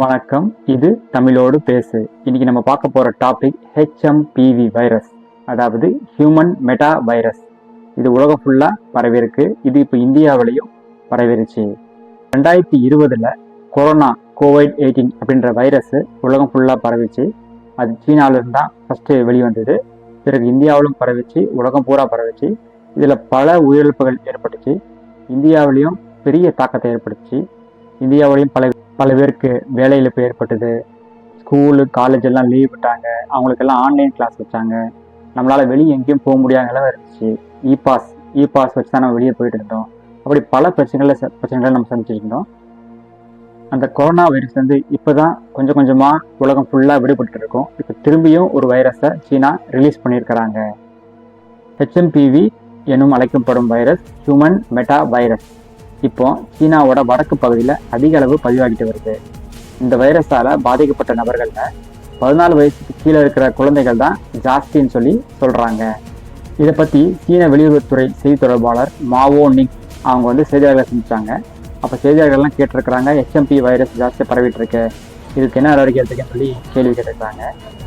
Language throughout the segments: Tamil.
வணக்கம். இது தமிழோடு பேசு. இன்னைக்கு நம்ம பார்க்க போற டாபிக் HMPV வைரஸ், அதாவது ஹியூமன் மெட்டா வைரஸ். இது உலகம் ஃபுல்லா பரவிருக்கு. இது இப்போ இந்தியாவிலையும் பரவிருச்சு. 2020 கொரோனா COVID-19 அப்படின்ற வைரஸ் உலகம் ஃபுல்லா பரவிச்சு. அது சீனாவிலிருந்து தான் ஃபர்ஸ்ட் வெளிவந்தது. பிறகு இந்தியாவிலும் பரவிச்சு, உலகம் பூரா பரவிச்சு. இதுல பல உயிரிழப்புகள் ஏற்பட்டுச்சு. இந்தியாவிலையும் பெரிய தாக்கத்தை ஏற்படுத்துச்சு. இந்தியாவிலையும் பல பேருக்கு வேலை இழப்பு ஏற்பட்டது. ஸ்கூலு காலேஜ் எல்லாம் லீவ் விட்டாங்க. அவங்களுக்கெல்லாம் ஆன்லைன் கிளாஸ் வச்சாங்க. நம்மளால வெளியே எங்கேயும் போக முடியாத நிலவரம் இருந்துச்சு. இ பாஸ் வச்சு தான் நம்ம வெளியே போயிட்டு இருந்தோம். அப்படி பல பிரச்சனைகளை நம்ம சந்திச்சுட்டு இருந்தோம். அந்த கொரோனா வைரஸ் இப்போதான் கொஞ்சம் கொஞ்சமா உலகம் ஃபுல்லா விடுபட்டு இருக்கும். இப்போ திரும்பியும் ஒரு வைரஸை சீனா ரிலீஸ் பண்ணியிருக்கிறாங்க. HMPV எனும் அழைக்கப்படும் வைரஸ் ஹியூமன் மெட்டா வைரஸ் இப்போ சீனாவோட வடக்கு பகுதியில் அதிக அளவு பதிவாகிட்டு வருது. இந்த வைரஸால பாதிக்கப்பட்ட நபர்கள்ல 14 வயசுக்கு கீழே இருக்கிற குழந்தைகள் தான் ஜாஸ்தின்னு சொல்லி சொல்றாங்க. இதை பத்தி சீன வெளியுறவுத்துறை செய்தி தொடர்பாளர் மாவோ நிங் அவங்க செய்தியாளர்களை சந்திச்சாங்க. அப்ப செய்தியாளர்கள்லாம் கேட்டிருக்கிறாங்க, HMPV வைரஸ் ஜாஸ்தியாக பரவிட்டு இருக்கு, இதுக்கு என்ன நடவடிக்கை எடுத்துக்கன்னு சொல்லி கேள்வி கேட்டிருக்காங்க.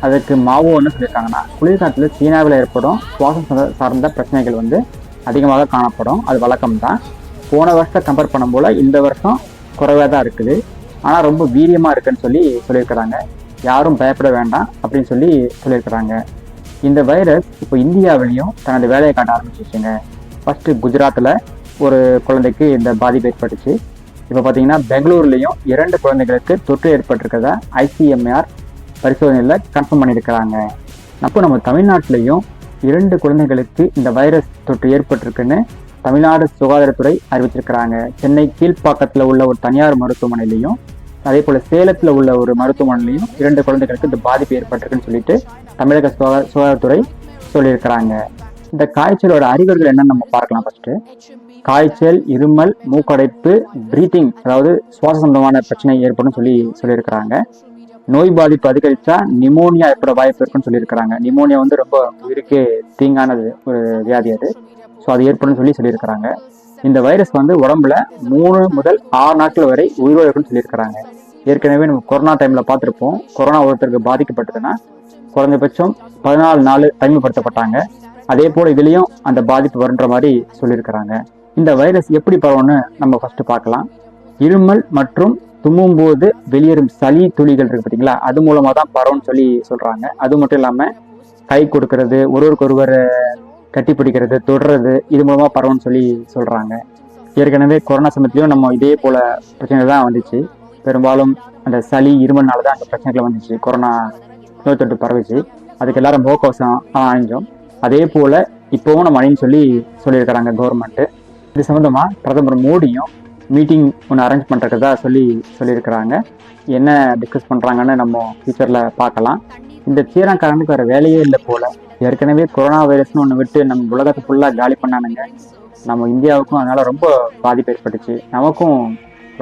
அதுக்கு மாவோ என்ன சொல்லியிருக்காங்கன்னா, குளிர்காலத்தில் சீனாவில் ஏற்படும் சுவாசம் சார்ந்த பிரச்சனைகள் அதிகமாக காணப்படும். அது வழக்கம்தான். போன வருஷத்தை கம்பேர் பண்ணும் போல இந்த வருஷம் குறைவாக தான் இருக்குது. ஆனால் ரொம்ப வீரியமாக இருக்குன்னு சொல்லியிருக்கிறாங்க. யாரும் பயப்பட வேண்டாம் அப்படின்னு சொல்லியிருக்கிறாங்க. இந்த வைரஸ் இப்போ இந்தியாவிலையும் தனது வேலையை காட்ட ஆரம்பிச்சிச்சுங்க. ஃபர்ஸ்ட் குஜராத்தில் ஒரு குழந்தைக்கு இந்த பாதிப்பு ஏற்பட்டுச்சு. இப்போ பார்த்தீங்கன்னா பெங்களூர்லேயும் 2 குழந்தைகளுக்கு தொற்று ஏற்பட்டிருக்கிறதா ICMR பரிசோதனையில் கன்ஃபார்ம் பண்ணியிருக்கிறாங்க. அப்போ நம்ம தமிழ்நாட்டிலையும் 2 குழந்தைகளுக்கு இந்த வைரஸ் தொற்று ஏற்பட்டிருக்குன்னு தமிழ்நாடு சுகாதாரத்துறை அறிவிச்சிருக்கிறாங்க. சென்னை கீழ்ப்பாக்கத்தில் உள்ள ஒரு தனியார் மருத்துவமனையிலையும் அதே போல சேலத்தில் உள்ள ஒரு மருத்துவமனையிலையும் 2 குழந்தைகளுக்கு இந்த பாதிப்பு ஏற்பட்டிருக்குன்னு சொல்லிட்டு தமிழக சுகாதாரத்துறை சொல்லியிருக்கிறாங்க. இந்த காய்ச்சலோட அறிகுறிகள் என்னன்னு நம்ம பார்க்கலாம். ஃபர்ஸ்ட் காய்ச்சல், இருமல், மூக்கடைப்பு, பிரீத்திங், அதாவது சுவாச சம்பந்தமான பிரச்சனை ஏற்படும் சொல்லியிருக்கிறாங்க. நோய் பாதிப்பு அதிகரிச்சா நிமோனியா ஏற்பட வாய்ப்பு இருக்குன்னு சொல்லியிருக்கிறாங்க. நிமோனியா ரொம்ப உயிருக்கே தீங்கானது ஒரு வியாதி அது. ஸோ அது ஏற்படும் சொல்லியிருக்கிறாங்க. இந்த வைரஸ் உடம்புல 3 முதல் 6 நாட்கள் வரை உயிரோடு இருக்குன்னு சொல்லியிருக்கிறாங்க. ஏற்கனவே நம்ம கொரோனா டைம்ல பார்த்துருப்போம். கொரோனா ஒருத்தருக்கு பாதிக்கப்பட்டதுன்னா குறைஞ்சபட்சம் 14 நாள் தனிமைப்படுத்தப்பட்டாங்க. அதே போல இதுலயும் அந்த பாதிப்பு வருன்ற மாதிரி சொல்லியிருக்கிறாங்க. இந்த வைரஸ் எப்படி பரவும்னு நம்ம ஃபர்ஸ்ட் பார்க்கலாம். இருமல் மற்றும் தும்மும் போது வெளியேறும் சளி துளிகள் இருக்கு பார்த்தீங்களா, அது மூலமா தான் பரவும்னு சொல்றாங்க. அது மட்டும் இல்லாம கை கொடுக்கறது, ஒருவருக்கொருவர் கட்டி பிடிக்கிறது, தொடுறது, இது மூலமா பரவும்னு சொல்றாங்க. ஏற்கனவே கொரோனா சமயத்திலையும் நம்ம இதே போல பிரச்சனைகள் தான் வந்துச்சு. பெரும்பாலும் அந்த சளி இருமல்னால தான் அந்த பிரச்சனைகள் வந்துச்சு. கொரோனா நோய் தொற்று பரவிச்சு. அதுக்கு எல்லாரும் முகக்கவசம் அணிஞ்சோம். அதே போல இப்போவும் நம்ம அணின்னு சொல்லியிருக்கிறாங்க கவர்மெண்ட். இது சம்பந்தமா பிரதமர் மோடியும் மீட்டிங் ஒன்று அரேஞ்ச் பண்ணுறதா சொல்லியிருக்கிறாங்க. என்ன டிஸ்கஸ் பண்ணுறாங்கன்னு நம்ம ஃபியூச்சரில் பார்க்கலாம். இந்த சீனாக்காரனுக்கு வேறு வேலையே இல்லை போல. ஏற்கனவே கொரோனா வைரஸ்னு ஒன்று விட்டு நம்ம உலகத்தை ஃபுல்லாக காலி பண்ணானுங்க. நம்ம இந்தியாவுக்கும் அதனால ரொம்ப பாதிப்பு ஏற்பட்டுச்சு. நமக்கும்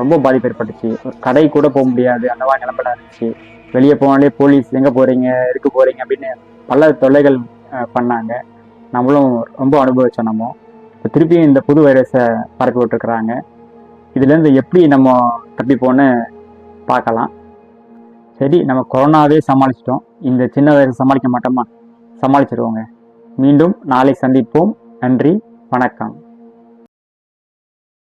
ரொம்ப பாதிப்பு ஏற்பட்டுச்சு. ஒரு கடை கூட போக முடியாது, அந்த மாதிரி நிலம்பெல்லாம் இருந்துச்சு. வெளியே போனாலே போலீஸ் எங்கே போகிறீங்க, எதுக்கு போகிறீங்க அப்படின்னு பல தொல்லைகள் பண்ணாங்க. நம்மளும் ரொம்ப அனுபவிச்சோம். நம்ம இப்போ திருப்பியும் இந்த புது வைரஸை பரப்பி விட்டுருக்குறாங்க. இதுலேருந்து எப்படி நம்ம தப்பிப்போன்னு பார்க்கலாம். சரி, நம்ம கொரோனாவே சமாளிச்சிட்டோம். இந்த சின்ன வைரஸ் சமாளிக்க மாட்டோமா? சமாளிச்சிடுவோங்க. மீண்டும் நாளை சந்திப்போம். நன்றி, வணக்கம்.